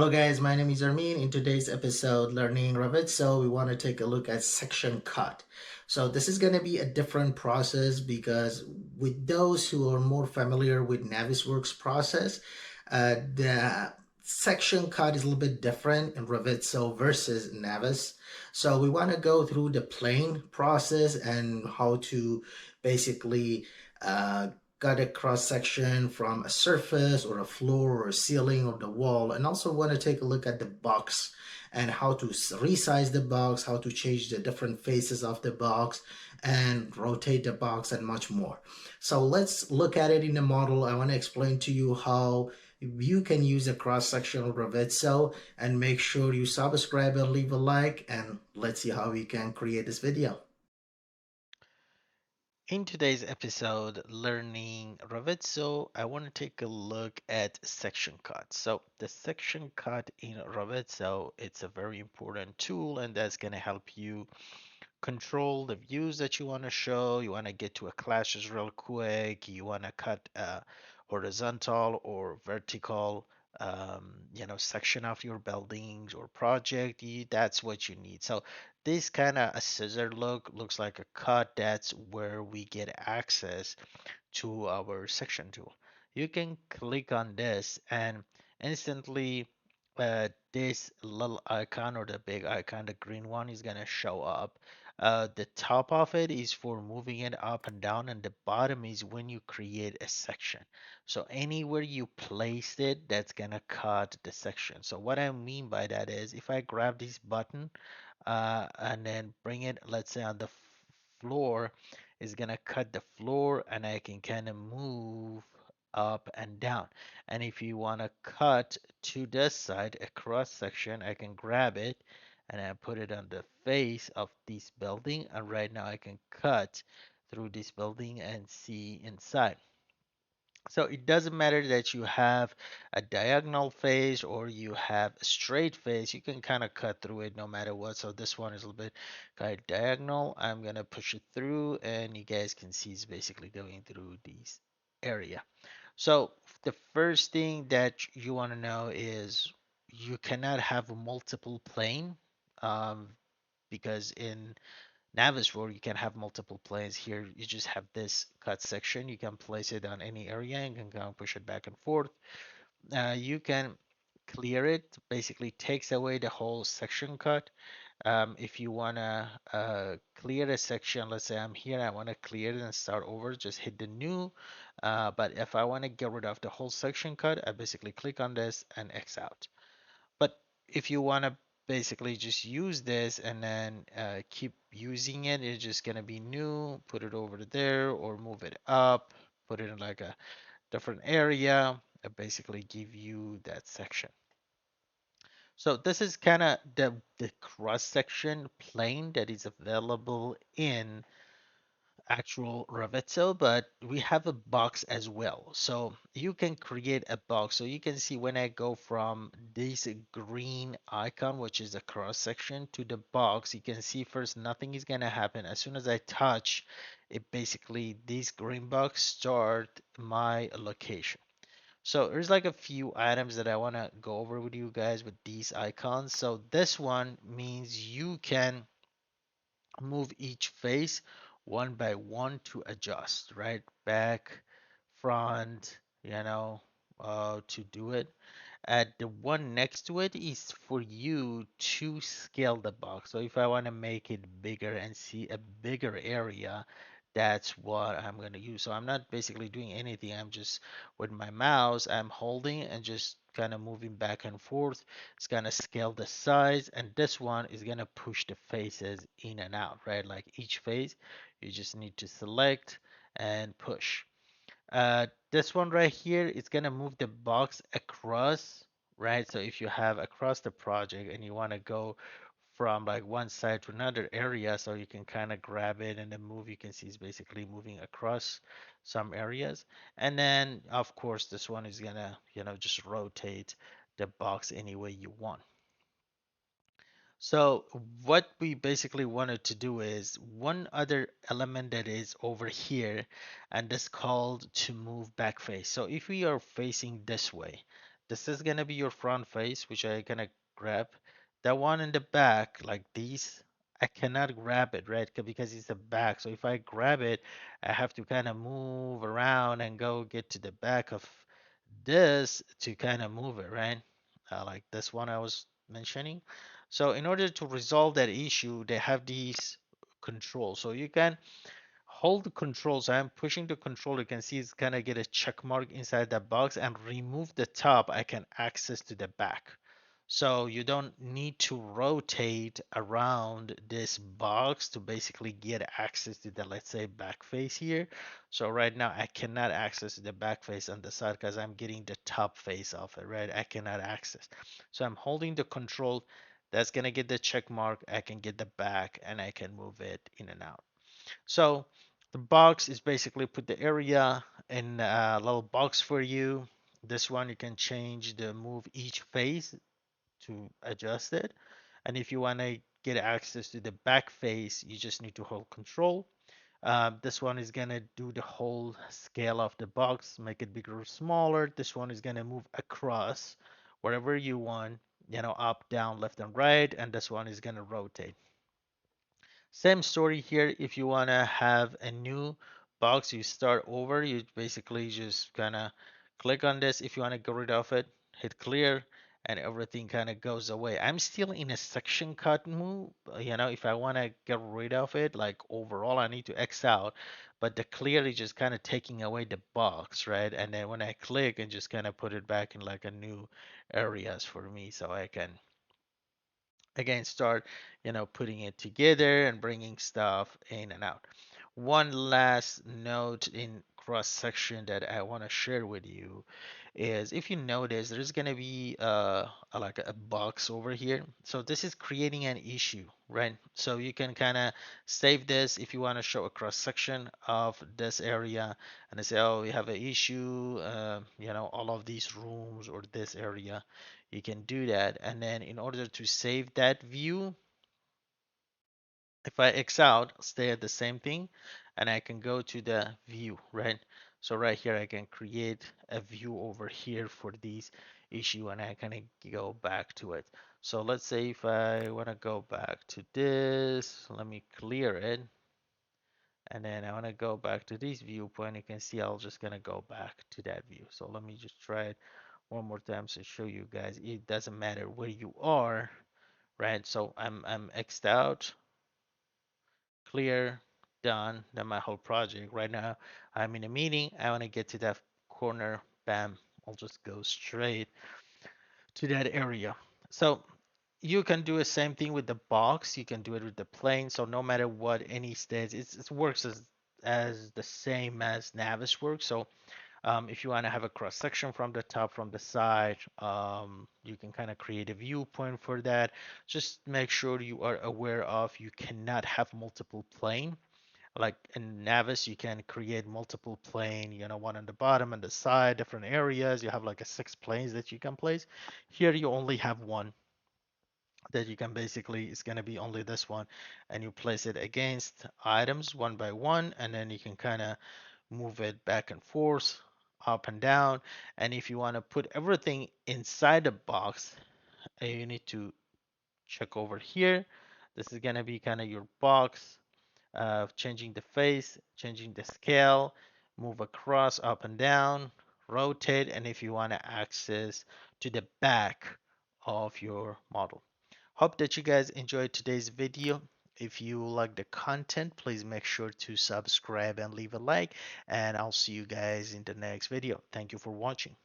Hello guys, my name is Armin. In today's episode, Learning Revit, so we want to take a look at section cut. So this is going to be a different process because with those who are more familiar with Navisworks process, the section cut is a little bit different in Revit so versus Navis. So we want to go through the plane process and how to basically uh, got a cross section from a surface or a floor or a ceiling or the wall, and also want to take a look at the box and how to resize the box, how to change the different faces of the box and rotate the box and much more. So let's look at it in the model. I want to explain to you how you can use a cross-sectional Revizto, and make sure you subscribe and leave a like, and let's see how we can create this video. In today's episode, learning Revizto, I want to take a look at section cut. So the section cut in Revizto, it's a very important tool, and that's going to help you control the views that you want to show. You want to get to a clashes real quick. You want to cut a horizontal or vertical, section of your buildings or project. That's what you need. So this kind of a scissor look looks like a cut. That's where we get access to our section tool. You can click on this and instantly this little icon or the big icon, the green one, is gonna show up. The top of it is for moving it up and down, and the bottom is when you create a section. So anywhere you placed it, that's gonna cut the section. So what I mean by that is if I grab this button and then bring it, let's say on the floor, is gonna cut the floor and I can kind of move up and down. And if you want to cut to this side, a cross section, I can grab it and I put it on the face of this building. And right now I can cut through this building and see inside. So it doesn't matter that you have a diagonal face or you have a straight face, you can kind of cut through it no matter what. So this one is a little bit kind of diagonal. I'm gonna push it through and you guys can see it's basically going through this area. So the first thing that you want to know is you cannot have a multiple plane um, because in Navisworks, you can have multiple planes. Here, you just have this cut section. You can place it on any area and can kind of push it back and forth. You can clear it. Basically, takes away the whole section cut. If you want to clear a section, let's say I'm here, I want to clear it and start over, just hit the new. But if I want to get rid of the whole section cut, I basically click on this and X out. But if you want to basically just use this and then keep using it, it's just going to be new, put it over there or move it up, put it in like a different area, basically give you that section. So this is kind of the cross section plane that is available in actual Revizto, but we have a box as well. So you can create a box. So you can see when I go from this green icon, which is a cross section, to the box, you can see first nothing is gonna happen. As soon as I touch it, basically this green box start my location. So there's like a few items that I want to go over with you guys with these icons. So this one means you can move each face one by one to adjust, right? Back, front, to do it. The one next to it is for you to scale the box. So if I want to make it bigger and see a bigger area, that's what I'm going to use. So I'm not basically doing anything. I'm just with my mouse, I'm holding and just kind of moving back and forth. It's going to scale the size, and this one is going to push the faces in and out, right? Like each face, you just need to select and push. This one right here is gonna move the box across, right? So if you have across the project and you want to go from like one side to another area, so you can kind of grab it and then move, you can see it's basically moving across some areas. And then of course this one is gonna, just rotate the box any way you want. So what we basically wanted to do is one other element that is over here, and that's called to move back face. So if we are facing this way, this is gonna be your front face, which I gonna grab. The one in the back, like these, I cannot grab it, right? Because it's the back. So if I grab it, I have to kind of move around and go get to the back of this to kind of move it, right? Like this one I was mentioning. So in order to resolve that issue, they have these controls. So you can hold the control. So I'm pushing the control. You can see it's gonna get a check mark inside that box, and remove the top. I can access to the back. So you don't need to rotate around this box to basically get access to the, let's say, back face here. So right now I cannot access the back face on the side because I'm getting the top face of it, right? I cannot access. So I'm holding the control. That's gonna get the check mark. I can get the back and I can move it in and out. So the box is basically put the area in a little box for you. This one you can change the move each face to adjust it. And if you want to get access to the back face, you just need to hold control. This one is gonna do the whole scale of the box, make it bigger or smaller. This one is gonna move across wherever you want, up, down, left, and right. And this one is gonna rotate. Same story here. If you want to have a new box, you start over. You basically just kind of click on this. If you want to get rid of it, hit clear, and everything kind of goes away. I'm still in a section cut move. If I want to get rid of it, like overall, I need to X out. But the clear is just kind of taking away the box, right? And then when I click and just kind of put it back in like a new areas for me, so I can again start putting it together and bringing stuff in and out. One last note in cross section that I want to share with you is, if you notice, there's going to be like a box over here. So this is creating an issue, right? So you can kind of save this if you want to show a cross section of this area, and they say, oh, we have an issue, all of these rooms or this area. You can do that, and then in order to save that view, if I X out, stay at the same thing, and I can go to the view, right? So right here, I can create a view over here for these issue, and I can go back to it. So let's say if I want to go back to this, let me clear it. And then I want to go back to this viewpoint. You can see I'm just going to go back to that view. So let me just try it one more time to show you guys. It doesn't matter where you are, right? So I'm X'd out, clear, done. Then my whole project. Right now I'm in a meeting. I want to get to that corner. Bam. I'll just go straight to that area. So you can do the same thing with the box. You can do it with the plane. So no matter what any stage, it works as the same as Navisworks. So if you want to have a cross section from the top, from the side, you can kind of create a viewpoint for that. Just make sure you are aware of you cannot have multiple plane. Like in Navis, you can create multiple plane, one on the bottom and the side, different areas. You have like a 6 planes that you can place. Here you only have one that you can basically, it's going to be only this one, and you place it against items one by one, and then you can kind of move it back and forth, up and down. And if you want to put everything inside the box, you need to check over here. This is going to be kind of your box, changing the face, changing the scale, move across, up and down, rotate, and if you want to access to the back of your model. Hope that you guys enjoyed today's video. If you like the content, please make sure to subscribe and leave a like, and I'll see you guys in the next video. Thank you for watching.